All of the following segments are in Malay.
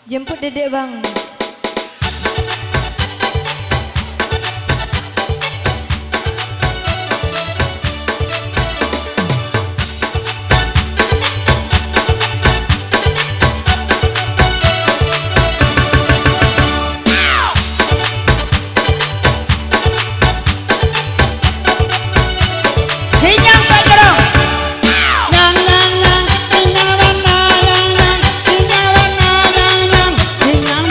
Jemput dedek bang. Hinyang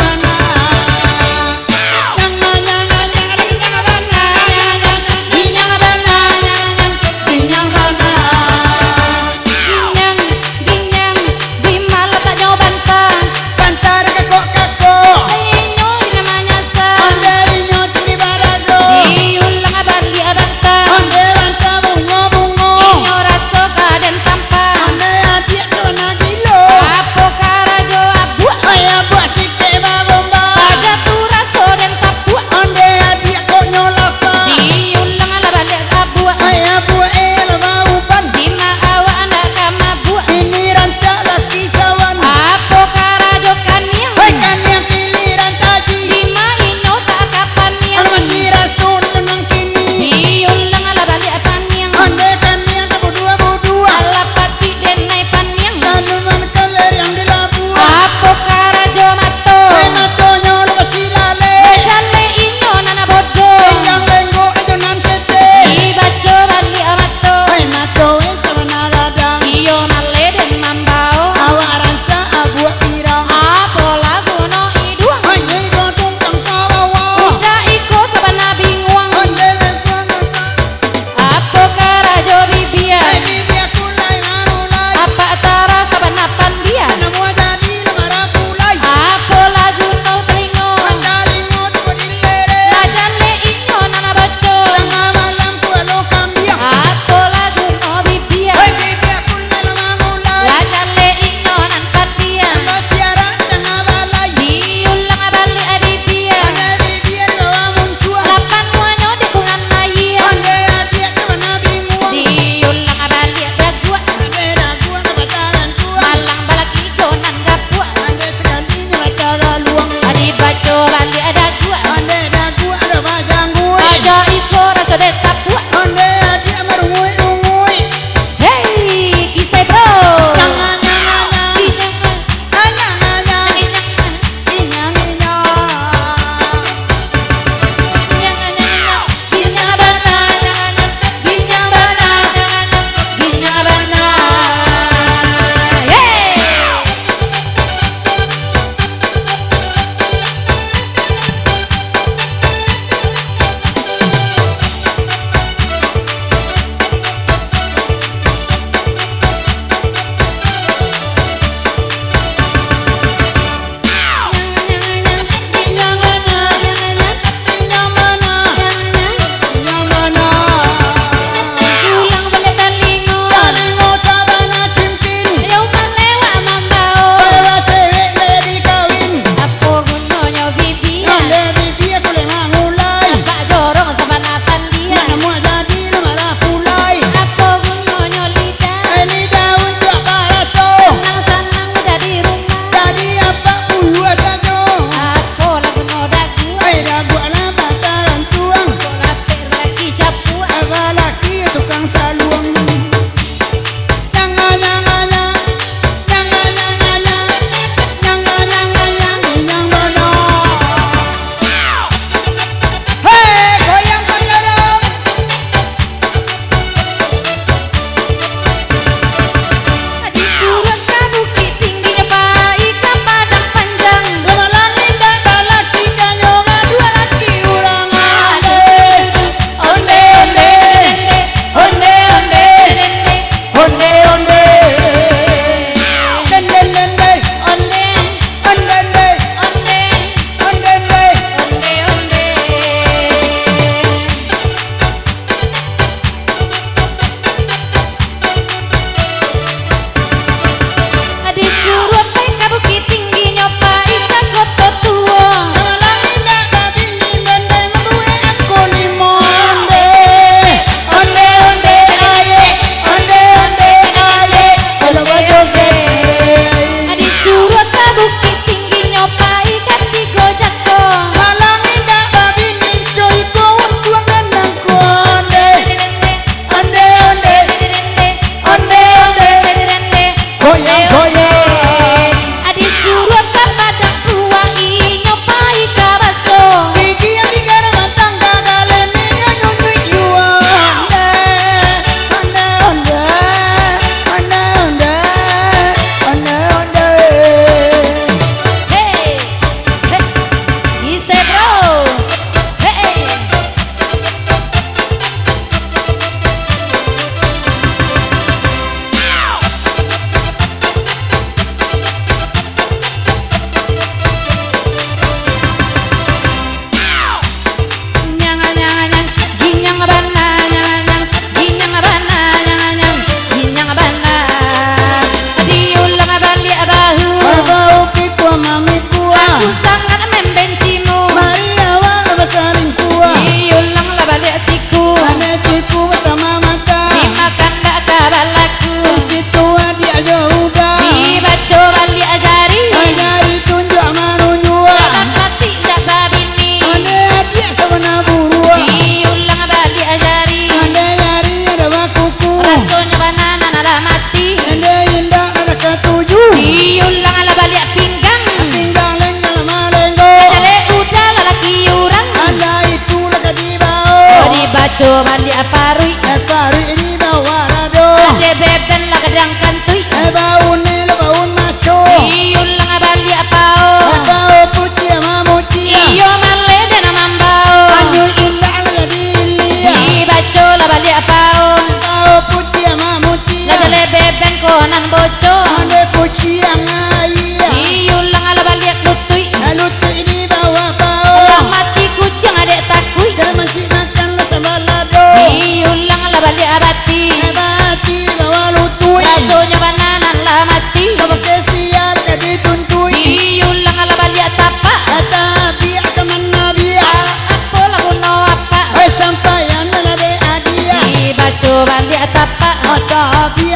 baco balik aparui Parui ini bawa rado ade beben lah kadang kantui baun ni lo baun maco iyul lah balik apao bau putih mamutia iyo male dan mambao anyu indah lagi ilia i baco lah balik apao bau putih mamutia la jale beben konan boco ade putih ngaya iyul lah balik lutui lalu ini bawa bau lah mati kucing adek takui cara masih makan lah sama lado iyul lah balik abati bati bawa lutui basonya bananan lah mati pakai sial jadi tuntui iyul lah balik tapak tapi akan menabia apa lagu no apa sampai yang nade adia i baco balik tapak tapi